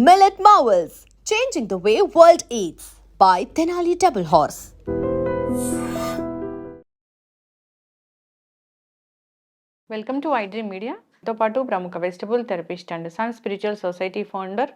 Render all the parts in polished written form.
Millet Marvels, changing the way world eats by Tenali Double Horse. Welcome to iDream media. తో పాటు ప్రముఖ vegetable therapist and sun spiritual society founder,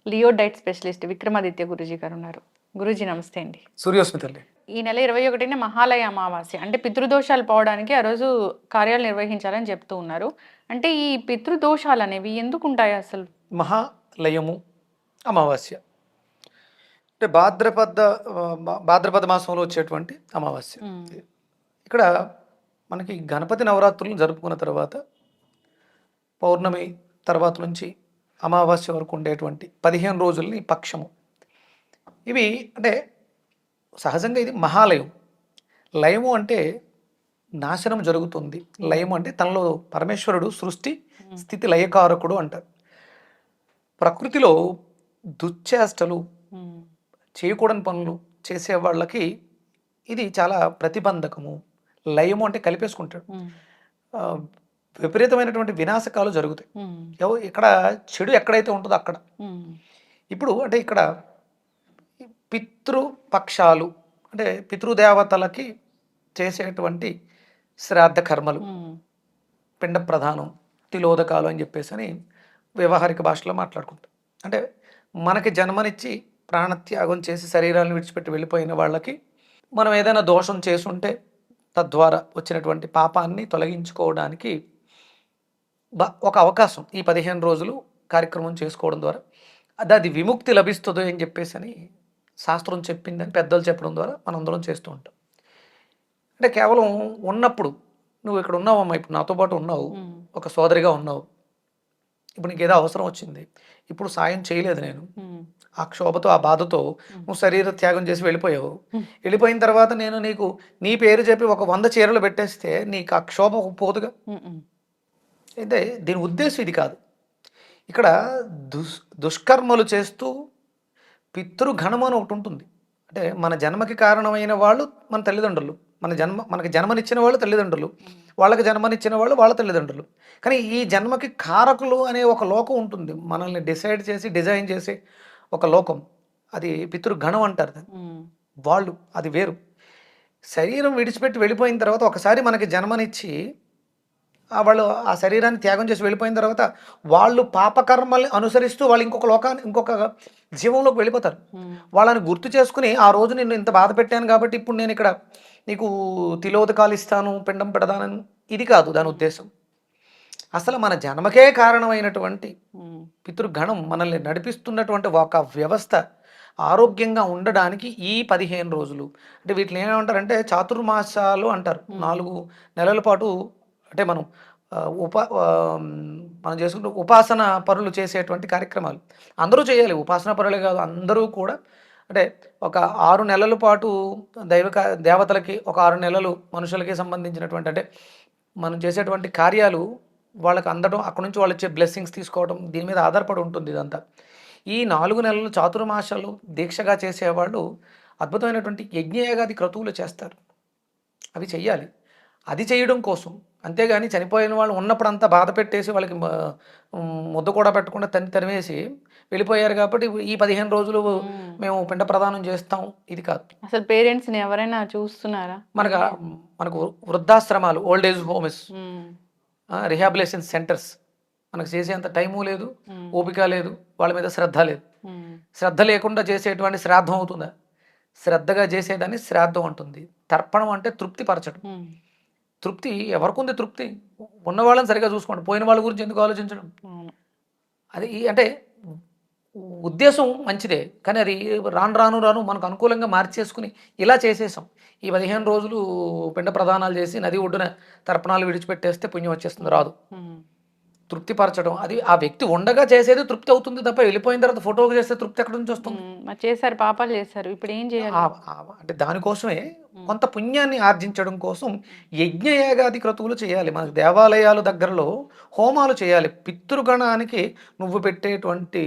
Leo diet specialist Vikramaditya guruji గారు ఉన్నారు. గురూజీ నమస్తే అండి. సూర్యోస్మితల్లి. ఈ నెల 21న మహాలయ అమావాస్య, అంటే పితృదోషాలు పోవడానికి ఆ రోజు కార్యాలు నిర్వహించాలని చెప్తూ ఉన్నారు. అంటే ఈ పితృదోషాలు అనేవి ఎందుకు ఉంటాయి అసలు? మహాలయము అమావాస్య అంటే భాద్రపద మాసంలో వచ్చేటువంటి అమావాస్య. ఇక్కడ మనకి గణపతి నవరాత్రులను జరుపుకున్న తర్వాత పౌర్ణమి తర్వాత నుంచి అమావాస్య వరకు ఉండేటువంటి 15 రోజుల్ని పక్షము. ఇవి అంటే సహజంగా ఇది మహాలయం. లయము అంటే నాశనం జరుగుతుంది. లయము అంటే తనలో పరమేశ్వరుడు సృష్టి స్థితి లయకారకుడు అంటారు. ప్రకృతిలో దుశ్చేష్టలు, చేయకూడని పనులు చేసే వాళ్ళకి ఇది చాలా ప్రతిబంధకము. లయము అంటే కలిపేసుకుంటాడు. విపరీతమైనటువంటి వినాశకాలు జరుగుతాయి. ఇక్కడ చెడు ఎక్కడైతే ఉంటుందో అక్కడ. ఇప్పుడు అంటే ఇక్కడ పితృపక్షాలు అంటే పితృదేవతలకి చేసేటువంటి శ్రాద్ధ కర్మలు, పిండ ప్రధానం, తిలోదకాలు అని చెప్పేసి అని వ్యవహారిక భాషలో మాట్లాడుకుంటాం. అంటే మనకి జన్మనిచ్చి ప్రాణత్యాగం చేసి శరీరాలను విడిచిపెట్టి వెళ్ళిపోయిన వాళ్ళకి మనం ఏదైనా దోషం చేసుంటే తద్వారా వచ్చినటువంటి పాపాన్ని తొలగించుకోవడానికి ఒక అవకాశం ఈ 15 రోజులు కార్యక్రమం చేసుకోవడం ద్వారా అది విముక్తి లభిస్తుంది అని చెప్పేసి అని శాస్త్రం చెప్పిందని పెద్దలు చెప్పడం ద్వారా మనందరం చేస్తూ ఉంటాం. అంటే కేవలం ఉన్నప్పుడు నువ్వు ఇక్కడ ఉన్నావమ్మా, ఇప్పుడు నాతో పాటు ఉన్నావు, ఒక సోదరిగా ఉన్నావు, ఇప్పుడు నీకు ఏదో అవసరం వచ్చింది, ఇప్పుడు సాయం చేయలేదు నేను, ఆ క్షోభతో ఆ బాధతో నువ్వు శరీర త్యాగం చేసి వెళ్ళిపోయావు. వెళ్ళిపోయిన తర్వాత నేను నీకు నీ పేరు చెప్పి ఒక 100 చీరలు పెట్టేస్తే నీకు ఆ క్షోభ పోదుగా. అయితే దీని ఉద్దేశం ఇది కాదు. ఇక్కడ దుష్కర్మలు చేస్తూ పితృగణం అని ఒకటి ఉంటుంది. అంటే మన జన్మకి కారణమైన వాళ్ళు మన తల్లిదండ్రులు, మనకి జన్మనిచ్చిన వాళ్ళు తల్లిదండ్రులు, వాళ్ళకి జన్మనిచ్చిన వాళ్ళు వాళ్ళ తల్లిదండ్రులు. కానీ ఈ జన్మకి కారకులు అనే ఒక లోకం ఉంటుంది, మనల్ని డిజైన్ చేసే ఒక లోకం. అది పితృగణం అంటారు దాన్ని. వాళ్ళు అది వేరు. శరీరం విడిచిపెట్టి వెళ్ళిపోయిన తర్వాత ఒకసారి మనకి జన్మనిచ్చి వాళ్ళు ఆ శరీరాన్ని త్యాగం చేసి వెళ్ళిపోయిన తర్వాత వాళ్ళు పాపకర్మల్ని అనుసరిస్తూ వాళ్ళు ఇంకొక జీవంలోకి వెళ్ళిపోతారు. వాళ్ళని గుర్తు చేసుకుని ఆ రోజు నేను ఇంత బాధ పెట్టాను కాబట్టి ఇప్పుడు నేను ఇక్కడ నీకు తిలోదకాలు ఇస్తాను, పిండం పెడదానని, ఇది కాదు దాని ఉద్దేశం. అసలు మన జన్మకే కారణమైనటువంటి పితృగణం మనల్ని నడిపిస్తున్నటువంటి ఒక వ్యవస్థ ఆరోగ్యంగా ఉండడానికి ఈ 15 రోజులు అంటే వీటిని ఏమంటారంటే చాతుర్మాసాలు అంటారు. 4 నెలల పాటు అంటే మనం చేసుకుంటూ ఉపాసన పరులు చేసేటువంటి కార్యక్రమాలు అందరూ చేయాలి. ఉపాసన పరులే కాదు, అందరూ కూడా అంటే ఒక 6 నెలల పాటు దేవతలకి, ఒక 6 నెలలు మనుషులకి సంబంధించినటువంటి అంటే మనం చేసేటువంటి కార్యాలు వాళ్ళకి అందడం, అక్కడ నుంచి వాళ్ళు వచ్చే బ్లెస్సింగ్స్ తీసుకోవడం, దీని మీద ఆధారపడి ఉంటుంది ఇదంతా. ఈ 4 నెలలు చాతుర్మాసాలు దీక్షగా చేసేవాళ్ళు అద్భుతమైనటువంటి యజ్ఞయాగాది క్రతువులు చేస్తారు. అవి చెయ్యాలి. అది చేయడం కోసం, అంతేగాని చనిపోయిన వాళ్ళు ఉన్నప్పుడు అంతా బాధ పెట్టేసి వాళ్ళకి ముద్ద కూడా పెట్టకుండా తరిమేసి వెళ్ళిపోయారు కాబట్టి ఈ 15 రోజులు మేము పిండ ప్రదానం చేస్తాం, ఇది కాదు. అసలు పేరెంట్స్ని ఎవరైనా చూస్తున్నారా? మనకు వృద్ధాశ్రమాలు, old age homes, rehabilitation centres మనకు చేసేంత టైము లేదు, ఓపిక లేదు, వాళ్ళ మీద శ్రద్ధ లేదు. శ్రద్ధ లేకుండా చేసేటువంటి శ్రాద్ధం అవుతుందా? శ్రద్ధగా చేసేదాన్ని శ్రాద్ధం అంటుంది. తర్పణం అంటే తృప్తి పరచడం. తృప్తి ఎవరికి ఉంది? తృప్తి ఉన్న వాళ్ళని సరిగా చూసుకోండి, పోయిన వాళ్ళ గురించి ఎందుకు ఆలోచించడం? అది అంటే ఉద్దేశం మంచిదే, కానీ అది రాను మనకు అనుకూలంగా మార్చేసుకుని ఇలా చేసేసాం. ఈ 15 రోజులు పిండ ప్రదానాలు చేసి నది ఒడ్డున తర్పణాలు విడిచిపెట్టేస్తే పుణ్యం వచ్చేస్తుంది, రాదు. తృప్తిపరచడం అది ఆ వ్యక్తి ఉండగా చేసేది తృప్తి అవుతుంది తప్ప వెళ్ళిపోయిన తర్వాత ఫోటోకి చేస్తే తృప్తి ఎక్కడి నుంచి వస్తుంది? చేశారు, పాపాలు చేశారు, ఇప్పుడు ఏం చేయాలి? అంటే దానికోసమే కొంత పుణ్యాన్ని ఆర్జించడం కోసం యజ్ఞయాగాది క్రతువులు చేయాలి. మనకు దేవాలయాలు దగ్గరలో హోమాలు చేయాలి. పితృగణానికి నువ్వు పెట్టేటువంటి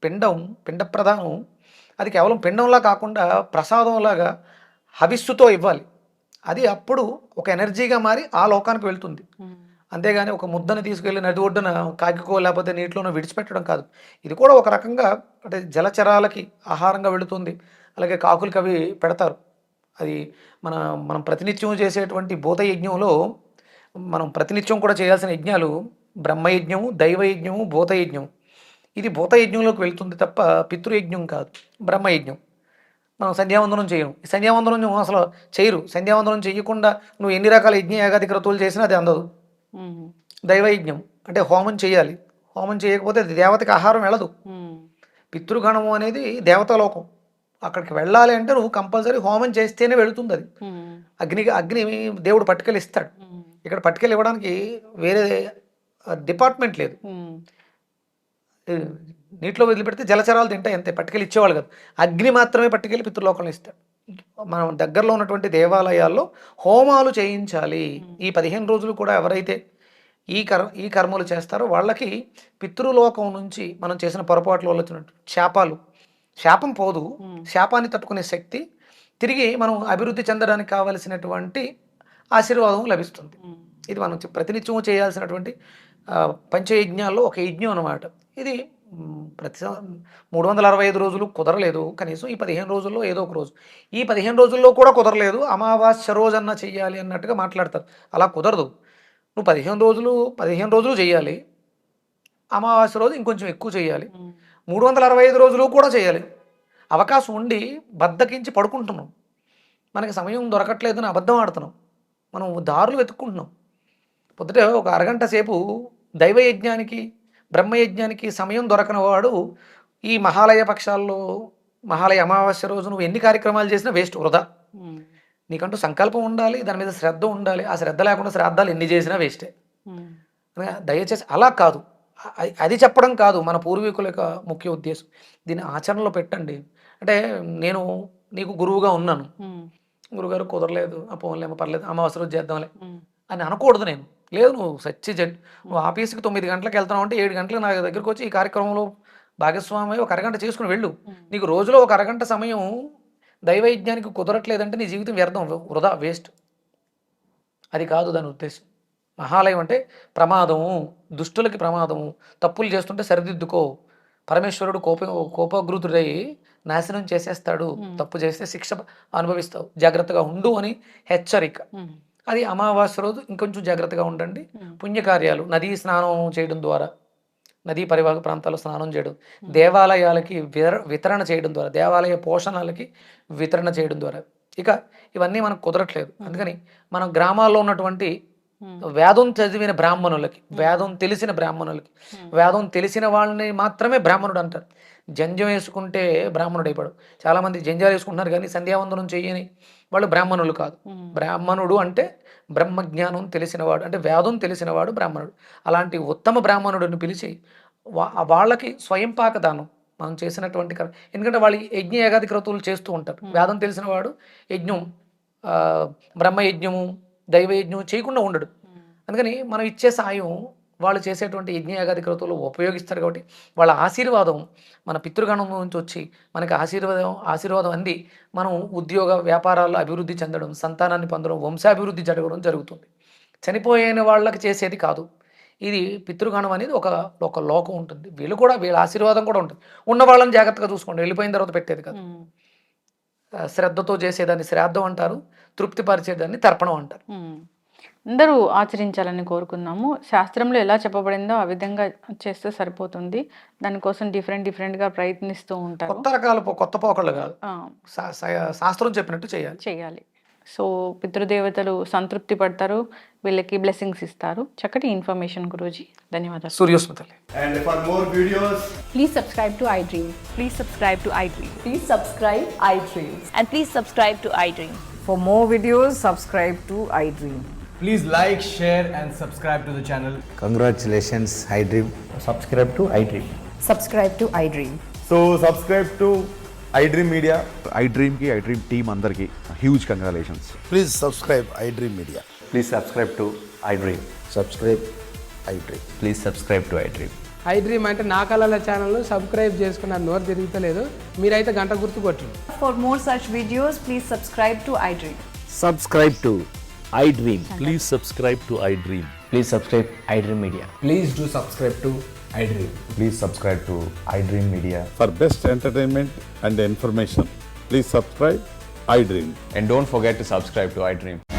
పిండ ప్రదానం అది కేవలం పిండంలా కాకుండా ప్రసాదంలాగా హవిస్సుతో ఇవ్వాలి. అది అప్పుడు ఒక ఎనర్జీగా మారి ఆ లోకానికి వెళ్తుంది. అంతేగాని ఒక ముద్దని తీసుకెళ్ళి నది ఒడ్డున కాకికో లేకపోతే నీటిలోనో విడిచిపెట్టడం కాదు. ఇది కూడా ఒక రకంగా అంటే జలచరాలకి ఆహారంగా వెళుతుంది. అలాగే కాకులకి అవి పెడతారు. అది మన మనం ప్రతినిత్యం చేసేటువంటి భూతయజ్ఞంలో మనం ప్రతినిత్యం కూడా చేయాల్సిన యజ్ఞాలు బ్రహ్మయజ్ఞము, దైవయజ్ఞము, భూతయజ్ఞం. ఇది భూతయజ్ఞంలోకి వెళ్తుంది తప్ప పితృయజ్ఞం కాదు, బ్రహ్మయజ్ఞం. మనం సంధ్యావందనం చేయము. ఈ సంధ్యావందనం అసలు చేయరు. సంధ్యావందనం చేయకుండా నువ్వు ఎన్ని రకాల యజ్ఞ యాగాది క్రతువులు చేసినా అది అందదు. దైవయజ్ఞం అంటే హోమం చేయాలి. హోమం చేయకపోతే అది దేవతకి ఆహారం వెళ్ళదు. పితృగణము అనేది దేవతాలోకం. అక్కడికి వెళ్ళాలి అంటే నువ్వు కంపల్సరీ హోమం చేస్తేనే వెళుతుంది అది. అగ్ని దేవుడు పట్టుకెళ్ళి ఇస్తాడు. ఇక్కడ పట్టుకెళ్ళి ఇవ్వడానికి వేరే డిపార్ట్మెంట్ లేదు. నీటిలో వదిలిపెడితే జలచరాలు తింటాయి అంతే, పట్టుకెళ్ళి ఇచ్చేవాళ్ళు కాదు. అగ్ని మాత్రమే పట్టుకెళ్ళి పితృలోకంలో ఇస్తాడు. మనం దగ్గరలో ఉన్నటువంటి దేవాలయాల్లో హోమాలు చేయించాలి. ఈ 15 రోజులు కూడా ఎవరైతే ఈ కర్మలు చేస్తారో వాళ్ళకి పితృలోకం నుంచి మనం చేసిన పొరపాట్ల వల్ల వచ్చినట్టు శాపం పోదు. శాపాన్ని తట్టుకునే శక్తి, తిరిగి మనం అభివృద్ధి చెందడానికి కావలసినటువంటి ఆశీర్వాదం లభిస్తుంది. ఇది మనం ప్రతినిత్యం చేయాల్సినటువంటి పంచయజ్ఞాల్లో ఒక యజ్ఞం అన్నమాట. ఇది ప్రతి 365 రోజులు కుదరలేదు. కనీసం ఈ 15 రోజుల్లో ఏదో ఒక రోజు, ఈ 15 రోజుల్లో కూడా కుదరలేదు, అమావాస్య రోజన్నా చెయ్యాలి అన్నట్టుగా మాట్లాడతారు. అలా కుదరదు. నువ్వు 15 రోజులు చేయాలి. అమావాస్య రోజు ఇంకొంచెం ఎక్కువ చేయాలి. 365 రోజులు కూడా చేయాలి. అవకాశం ఉండి బద్దకించి పడుకుంటున్నాం, మనకి సమయం దొరకట్లేదని అబద్ధం ఆడుతున్నాం, మనం దారులు వెతుక్కుంటున్నాం. పొద్దుట ఒక అరగంట సేపు దైవయజ్ఞానికి, బ్రహ్మయజ్ఞానికి సమయం దొరకని వాడు ఈ మహాలయ పక్షాల్లో, మహాలయ అమావాస్య రోజు నువ్వు ఎన్ని కార్యక్రమాలు చేసినా వేస్ట్, వృధా. నీకంటూ సంకల్పం ఉండాలి, దాని మీద శ్రద్ధ ఉండాలి. ఆ శ్రద్ధ లేకుండా శ్రాద్ధాలు ఎన్ని చేసినా వేస్టే. దయచేసి అలా కాదు, అది చెప్పడం కాదు మన పూర్వీకుల యొక్క ముఖ్య ఉద్దేశం. దీన్ని ఆచరణలో పెట్టండి. అంటే నేను నీకు గురువుగా ఉన్నాను, గురుగారు కుదరలేదు, పోన్లేమో పర్లేదు అమావాస్య రోజు చేద్దాంలే అని అనకూడదు. నేను లేదు, నువ్వు ఆఫీస్కి 9 గంటలకు వెళ్తున్నావు అంటే 7 గంటలకు నా దగ్గరకు వచ్చి ఈ కార్యక్రమంలో భాగస్వామి ఒక అరగంట చేసుకుని వెళ్ళు. నీకు రోజులో ఒక అరగంట సమయం దైవయజ్ఞానికి కుదరట్లేదంటే నీ జీవితం వ్యర్థం, వృధా, వేస్ట్. అది కాదు దాని ఉద్దేశం. మహాలయం అంటే ప్రమాదము, దుష్టులకి ప్రమాదము, తప్పులు చేస్తుంటే సరిదిద్దుకో. పరమేశ్వరుడు కోపగ్రుతుడై నాశనం చేసేస్తాడు, తప్పు చేస్తే శిక్ష అనుభవిస్తావు, జాగ్రత్తగా ఉండు అని హెచ్చరిక. అది అమావాస్య రోజు ఇంకొంచెం జాగ్రత్తగా ఉండండి. పుణ్యకార్యాలు, నదీ స్నానం చేయడం ద్వారా, నదీ పరివాహక ప్రాంతాల్లో స్నానం చేయడం, దేవాలయాలకి వితరణ చేయడం ద్వారా, దేవాలయ పోషణలకి వితరణ చేయడం ద్వారా, ఇక ఇవన్నీ మనకు కుదరట్లేదు. అందుకని మన గ్రామాల్లో ఉన్నటువంటి వేదం చదివిన బ్రాహ్మణులకి, వేదం తెలిసిన బ్రాహ్మణులకి, వేదం తెలిసిన వాళ్ళని మాత్రమే బ్రాహ్మణుడు అంటారు. జంజం వేసుకుంటే బ్రాహ్మణుడు అయిపోయాడు. చాలామంది జంజాలు వేసుకుంటున్నారు కానీ సంధ్యావందనం చేయని వాళ్ళు బ్రాహ్మణులు కాదు. బ్రాహ్మణుడు అంటే బ్రహ్మజ్ఞానం తెలిసినవాడు, అంటే వేదం తెలిసినవాడు బ్రాహ్మణుడు. అలాంటి ఉత్తమ బ్రాహ్మణుడిని పిలిచి వాళ్ళకి స్వయం పాకదానం మనం చేసినటువంటి ఎందుకంటే వాళ్ళు యజ్ఞ యాగాది క్రతువులు చేస్తూ ఉంటారు. వేదం తెలిసినవాడు యజ్ఞం, బ్రహ్మయజ్ఞము, దైవయజ్ఞం చేయకుండా ఉండడు. అందుకని మనం ఇచ్చే సాయం వాళ్ళు చేసేటువంటి యజ్ఞయాగాది క్రతువులు ఉపయోగిస్తారు. కాబట్టి వాళ్ళ ఆశీర్వాదం మన పితృగణం నుంచి వచ్చి మనకి ఆశీర్వాదం అంది మనం ఉద్యోగ వ్యాపారాల్లో అభివృద్ధి చెందడం, సంతానాన్ని పొందడం, వంశాభివృద్ధి జరగడం జరుగుతుంది. చనిపోయిన వాళ్ళకి చేసేది కాదు. ఇది పితృగణం అనేది ఒక లోకం ఉంటుంది. వీళ్ళ ఆశీర్వాదం కూడా ఉంటుంది. ఉన్న వాళ్ళని జాగ్రత్తగా చూసుకోండి, వెళ్ళిపోయిన తర్వాత పెట్టేది కాదు. శ్రద్ధతో చేసేదాన్ని శ్రాద్ధం అంటారు, తృప్తిపరిచేదాన్ని తర్పణం అంటారు. అందరూ ఆచరించాలని కోరుకుందాము. శాస్త్రంలో ఎలా చెప్పబడిందో ఆ విధంగా చేస్తే సరిపోతుంది. దానికోసం డిఫరెంట్గా ప్రయత్నిస్తూ ఉంటారు. కొత్త రకాల కొత్త పోకళ్ళు కాదు, శాస్త్రం చెప్పినట్టు చేయాలి. సో పితృదేవతలు సంతృప్తి పడతారు, వీళ్ళకి బ్లెస్సింగ్స్ ఇస్తారు. చక్కటి ఇన్ఫర్మేషన్ గురూజీ, ధన్యవాదాలు. సూర్యోస్మితలే. And for more videos, Please subscribe to iDream. Please subscribe to iDream. Please subscribe iDream. And please subscribe to iDream. For more videos, subscribe to iDream. please like, share and subscribe to the channel. Congratulations, iDream. Subscribe to iDream. Subscribe to iDream. So subscribe to iDream Media. iDream team అందరికి huge congratulations. Please subscribe iDream Media. Please subscribe to iDream. Subscribe iDream. Please subscribe to iDream. iDream అంటే నా కళల channel subscribe చేసుకున్నారు, నోరు తిరుగుతలేదు. మీరైతే గంట గుర్తు కొట్టండి. For more such videos, please subscribe to iDream. Subscribe to iDream. Please subscribe to iDream. Please subscribe iDream Media. Please do subscribe to iDream. Please subscribe to iDream Media. For best entertainment and information, please subscribe iDream. And don't forget to subscribe to iDream.